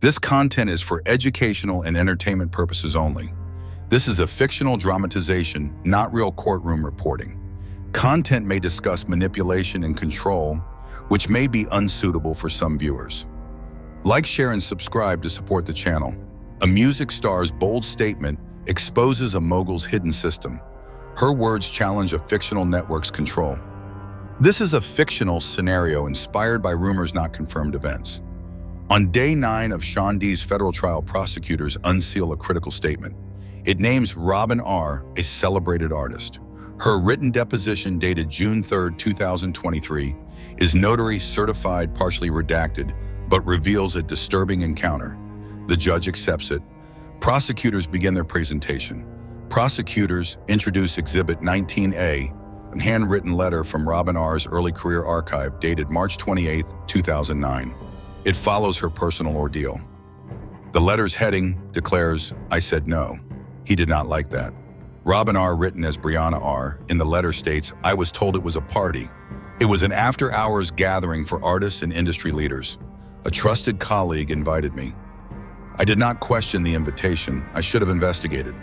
This content is for educational and entertainment purposes only. This is a fictional dramatization, not real courtroom reporting. Content may discuss manipulation and control, which may be unsuitable for some viewers. Like, share, and subscribe to support the channel. A music star's bold statement exposes a mogul's hidden system. Her words challenge a fictional network's control. This is a fictional scenario inspired by rumors, not confirmed events. On day 9 of Sean D's federal trial, prosecutors unseal a critical statement. It names Robin R., a celebrated artist. Her written deposition, dated June 3, 2023, is notary certified, partially redacted, but reveals a disturbing encounter. The judge accepts it. Prosecutors begin their presentation. Prosecutors introduce Exhibit 19A, a handwritten letter from Robin R.'s early career archive dated March 28, 2009. It follows her personal ordeal. The letter's heading declares, "I said no." He did not like that. Robin R., written as Rihanna R., in the letter states, "I was told it was a party. It was an after-hours gathering for artists and industry leaders. A trusted colleague invited me. I did not question the invitation. I should have investigated."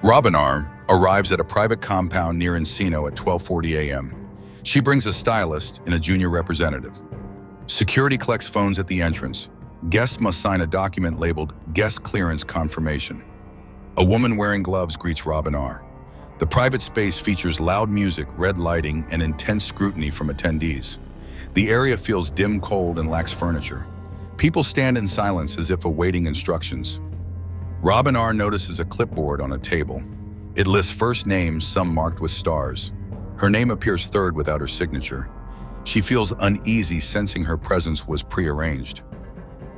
Robin R. arrives at a private compound near Encino at 12:40 a.m. She brings a stylist and a junior representative. Security collects phones at the entrance. Guests must sign a document labeled Guest Clearance Confirmation. A woman wearing gloves greets Robin R. The private space features loud music, red lighting, and intense scrutiny from attendees. The area feels dim, cold, and lacks furniture. People stand in silence as if awaiting instructions. Robin R. notices a clipboard on a table. It lists first names, some marked with stars. Her name appears third without her signature. She feels uneasy, sensing her presence was prearranged.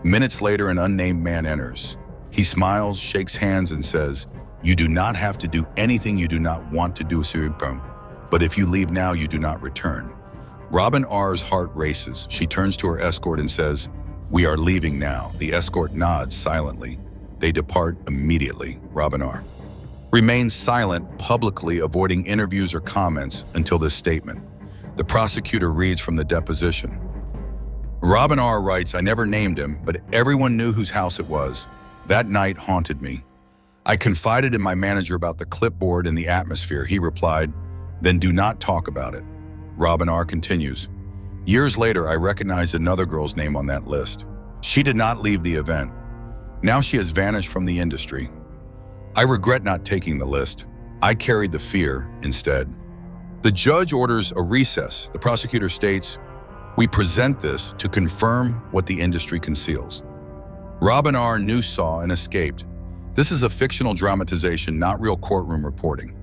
Minutes later, an unnamed man enters. He smiles, shakes hands, and says, "You do not have to do anything you do not want to do, but if you leave now, you do not return." Robin R.'s heart races. She turns to her escort and says, "We are leaving now." The escort nods silently. They depart immediately. Robin R. remains silent, publicly avoiding interviews or comments until this statement. The prosecutor reads from the deposition. Robin R. writes, "I never named him, but everyone knew whose house it was. That night haunted me. I confided in my manager about the clipboard and the atmosphere. He replied, 'Then do not talk about it.'" Robin R. continues, "Years later, I recognized another girl's name on that list. She did not leave the event. Now she has vanished from the industry. I regret not taking the list. I carried the fear instead." The judge orders a recess. The prosecutor states, "We present this to confirm what the industry conceals." Robin R. knew, saw, and escaped. This is a fictional dramatization, not real courtroom reporting.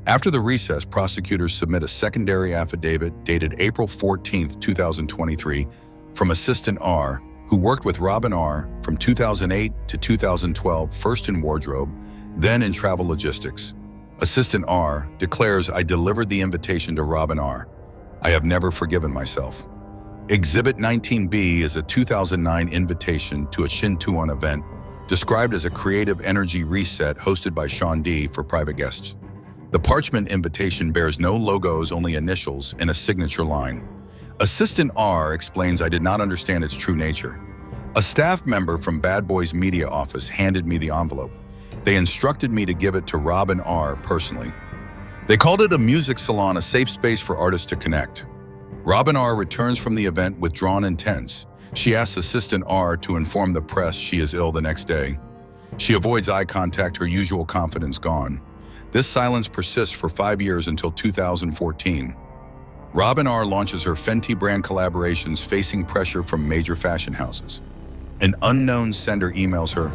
After the recess, prosecutors submit a secondary affidavit dated April 14, 2023, from Assistant R., who worked with Robin R. from 2008 to 2012, first in wardrobe, then in travel logistics. Assistant R. declares, "I delivered the invitation to Robin R. I have never forgiven myself." Exhibit 19B is a 2009 invitation to a Shin-Tuan event, described as a creative energy reset hosted by Sean D. for private guests. The parchment invitation bears no logos, only initials and a signature line. Assistant R. explains, "I did not understand its true nature. A staff member from Bad Boys Media Office handed me the envelope. They instructed me to give it to Robin R. personally. They called it a music salon, a safe space for artists to connect." Robin R. returns from the event withdrawn and tense. She asks Assistant R. to inform the press she is ill the next day. She avoids eye contact, her usual confidence gone. This silence persists for 5 years until 2014. Robin R. launches her Fenty brand collaborations, facing pressure from major fashion houses. An unknown sender emails her,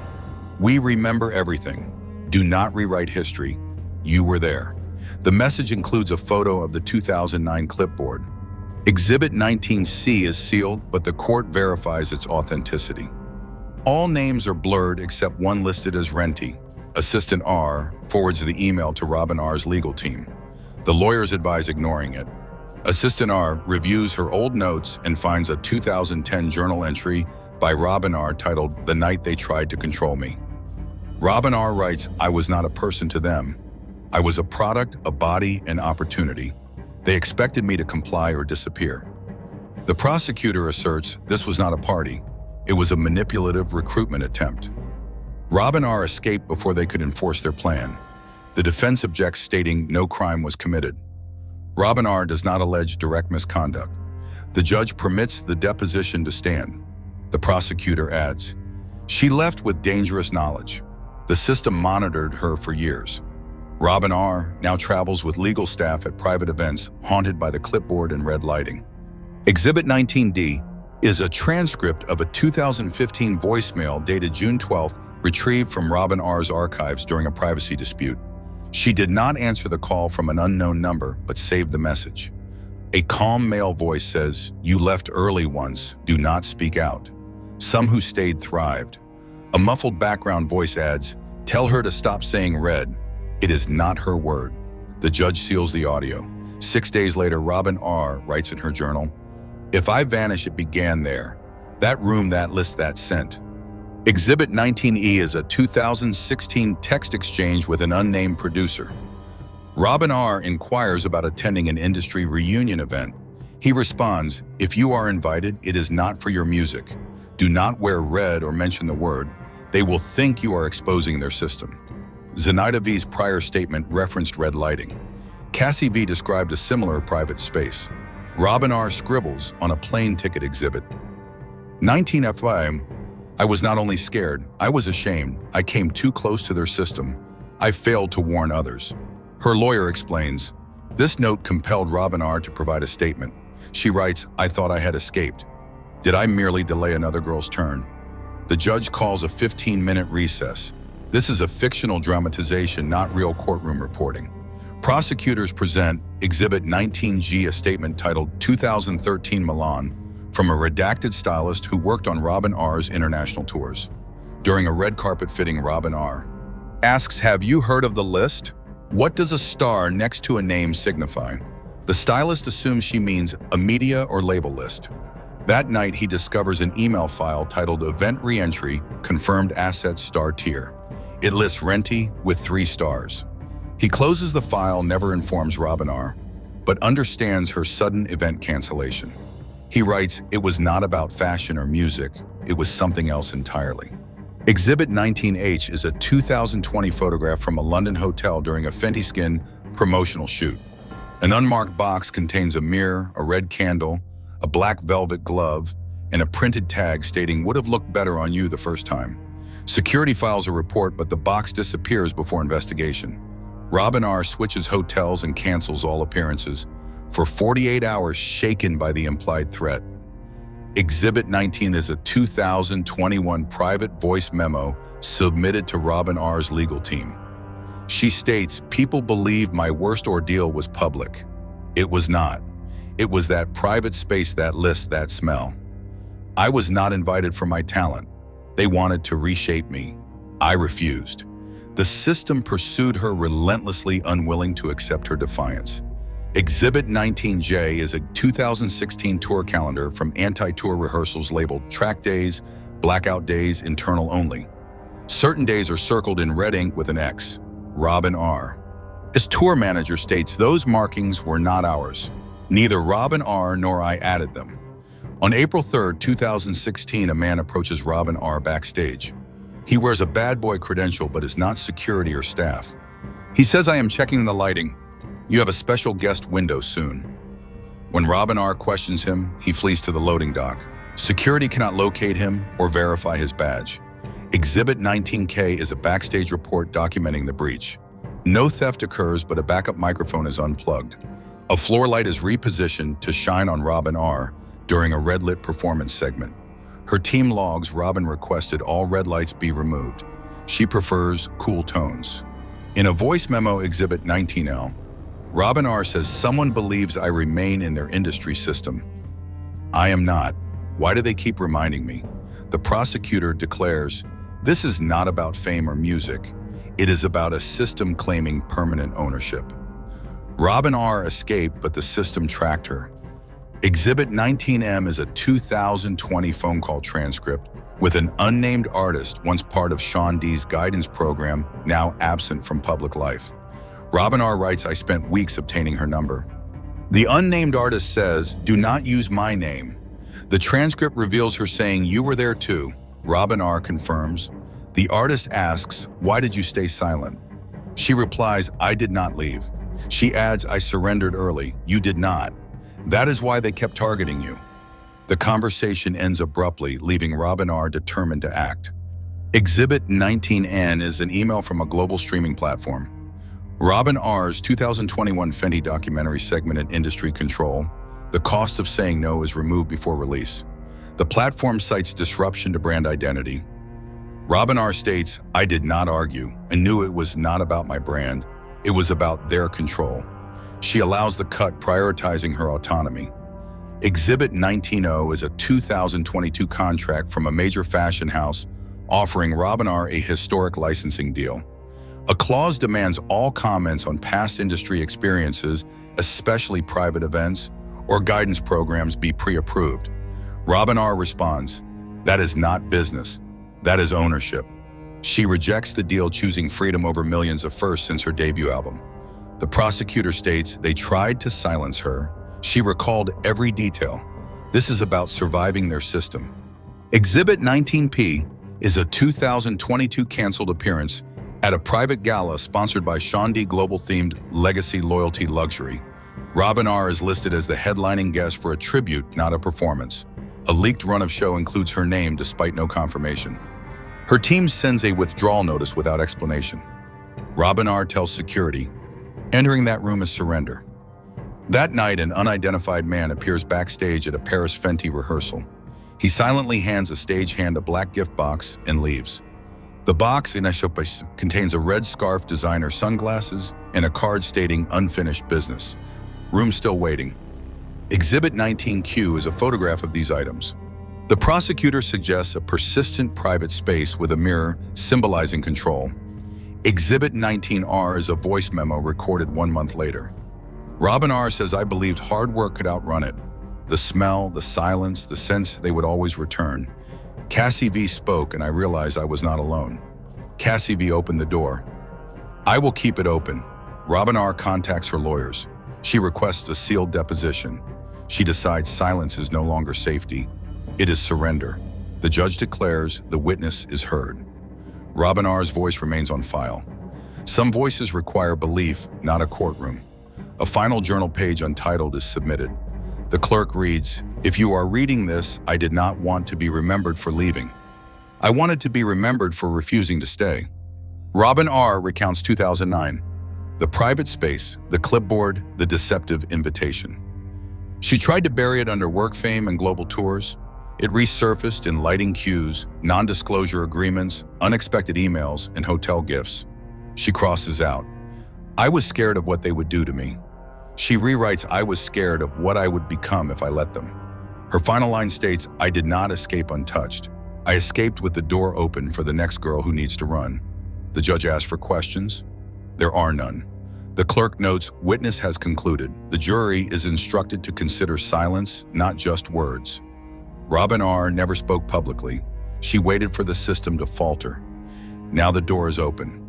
"We remember everything. Do not rewrite history. You were there." The message includes a photo of the 2009 clipboard. Exhibit 19C is sealed, but the court verifies its authenticity. All names are blurred except one listed as Renty. Assistant R. forwards the email to Robin R.'s legal team. The lawyers advise ignoring it. Assistant R. reviews her old notes and finds a 2010 journal entry by Robin R. titled, "The Night They Tried to Control Me." Robin R. writes, "I was not a person to them. I was a product, a body, an opportunity. They expected me to comply or disappear." The prosecutor asserts this was not a party. It was a manipulative recruitment attempt. Robin R. escaped before they could enforce their plan. The defense objects, stating no crime was committed. Robin R. does not allege direct misconduct. The judge permits the deposition to stand. The prosecutor adds, "She left with dangerous knowledge. The system monitored her for years." Robin R. now travels with legal staff at private events, haunted by the clipboard and red lighting. Exhibit 19D is a transcript of a 2015 voicemail dated June 12th, retrieved from Robin R.'s archives during a privacy dispute. She did not answer the call from an unknown number, but saved the message. A calm male voice says, "You left early once, do not speak out. Some who stayed thrived." A muffled background voice adds, "Tell her to stop saying red. It is not her word." The judge seals the audio. 6 days later, Robin R. writes in her journal, "If I vanish, it began there. That room, that list, that scent." Exhibit 19E is a 2016 text exchange with an unnamed producer. Robin R. inquires about attending an industry reunion event. He responds, "If you are invited, it is not for your music. Do not wear red or mention the word. They will think you are exposing their system." Zenaida V's prior statement referenced red lighting. Cassie V described a similar private space. Robin R. scribbles on a plane ticket exhibit. 19 FYM, "I was not only scared, I was ashamed. I came too close to their system. I failed to warn others." Her lawyer explains, "This note compelled Robin R. to provide a statement." She writes, "I thought I had escaped. Did I merely delay another girl's turn?" The judge calls a 15-minute recess. This is a fictional dramatization, not real courtroom reporting. Prosecutors present Exhibit 19G, a statement titled 2013 Milan, from a redacted stylist who worked on Robin R.'s international tours. During a red carpet fitting, Robin R. asks, "Have you heard of the list? What does a star next to a name signify?" The stylist assumes she means a media or label list. That night, he discovers an email file titled Event Reentry, Confirmed Assets Star Tier. It lists Renty with 3 stars. He closes the file, never informs Robin R., but understands her sudden event cancellation. He writes, "It was not about fashion or music, it was something else entirely." Exhibit 19H is a 2020 photograph from a London hotel during a Fenty Skin promotional shoot. An unmarked box contains a mirror, a red candle, a black velvet glove, and a printed tag stating "would have looked better on you the first time." Security files a report, but the box disappears before investigation. Robin R. switches hotels and cancels all appearances for 48 hours, shaken by the implied threat. Exhibit 19 is a 2021 private voice memo submitted to Robin R.'s legal team. She states, "People believe my worst ordeal was public. It was not. It was that private space, that list, that smell. I was not invited for my talent. They wanted to reshape me. I refused. The system pursued her relentlessly, unwilling to accept her defiance." Exhibit 19J is a 2016 tour calendar from anti-tour rehearsals labeled Track Days, Blackout Days, Internal Only. Certain days are circled in red ink with an X. Robin R. As tour manager states, "Those markings were not ours. Neither Robin R. nor I added them." On April 3rd, 2016, a man approaches Robin R. backstage. He wears a bad boy credential but is not security or staff. He says, "I am checking the lighting. You have a special guest window soon." When Robin R. questions him, he flees to the loading dock. Security cannot locate him or verify his badge. Exhibit 19K is a backstage report documenting the breach. No theft occurs, but a backup microphone is unplugged. A floor light is repositioned to shine on Robin R. during a red-lit performance segment. Her team logs Robin requested all red lights be removed. She prefers cool tones. In a voice memo, Exhibit 19L, Robin R. says, "Someone believes I remain in their industry system. I am not. Why do they keep reminding me?" The prosecutor declares, "This is not about fame or music. It is about a system claiming permanent ownership." Robin R. escaped, but the system tracked her. Exhibit 19M is a 2020 phone call transcript with an unnamed artist, once part of Sean D's guidance program, now absent from public life. Robin R. writes, "I spent weeks obtaining her number." The unnamed artist says, "Do not use my name. The transcript reveals her saying, "You were there too." Robin R. confirms. The artist asks, "Why did you stay silent?" She replies, "I did not leave." She adds, "I surrendered early. You did not. That is why they kept targeting you." The conversation ends abruptly, leaving Robin R. determined to act. Exhibit 19N is an email from a global streaming platform. Robin R.'s 2021 Fenty documentary segmented industry control. The cost of saying no is removed before release. The platform cites disruption to brand identity. Robin R. states, "I did not argue and knew it was not about my brand. It was about their control." She allows the cut, prioritizing her autonomy. Exhibit 19O is a 2022 contract from a major fashion house offering Robin R. a historic licensing deal. A clause demands all comments on past industry experiences, especially private events or guidance programs, be pre-approved. Robin R. responds, "That is not business. That is ownership." She rejects the deal, choosing freedom over millions of firsts since her debut album. The prosecutor states they tried to silence her. She recalled every detail. This is about surviving their system. Exhibit 19P is a 2022 canceled appearance at a private gala sponsored by Sean D. Global-themed Legacy Loyalty Luxury. Robin R. is listed as the headlining guest for a tribute, not a performance. A leaked run of show includes her name despite no confirmation. Her team sends a withdrawal notice without explanation. Robin R. tells security, entering that room is surrender. That night, an unidentified man appears backstage at a Paris Fenty rehearsal. He silently hands a stagehand a black gift box and leaves. The box contains a red scarf, designer sunglasses, and a card stating unfinished business. Room still waiting. Exhibit 19Q is a photograph of these items. The prosecutor suggests a persistent private space with a mirror symbolizing control. Exhibit 19R is a voice memo recorded 1 month later. Robin R. says, "I believed hard work could outrun it. The smell, the silence, the sense they would always return. Cassie V spoke and I realized I was not alone." Cassie V opened the door. "I will keep it open." Robin R. contacts her lawyers. She requests a sealed deposition. She decides silence is no longer safety. It is surrender. The judge declares the witness is heard. Robin R.'s voice remains on file. Some voices require belief, not a courtroom. A final journal page untitled is submitted. The clerk reads, "If you are reading this, I did not want to be remembered for leaving. I wanted to be remembered for refusing to stay." Robin R. recounts 2009. The private space, the clipboard, the deceptive invitation. She tried to bury it under work fame and global tours. It resurfaced in lighting cues, non-disclosure agreements, unexpected emails, and hotel gifts. She crosses out. "I was scared of what they would do to me." She rewrites, "I was scared of what I would become if I let them." Her final line states, "I did not escape untouched. I escaped with the door open for the next girl who needs to run." The judge asks for questions. There are none. The clerk notes, "Witness has concluded." The jury is instructed to consider silence, not just words. Robin R. never spoke publicly. She waited for the system to falter. Now the door is open.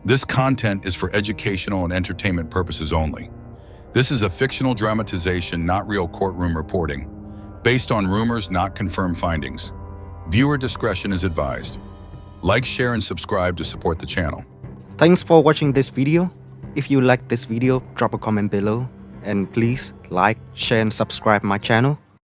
This content is for educational and entertainment purposes only. This is a fictional dramatization, not real courtroom reporting, based on rumors, not confirmed findings. Viewer discretion is advised. Like, share, and subscribe to support the channel. Thanks for watching this video. If you like this video, drop a comment below. And please like, share, and subscribe my channel.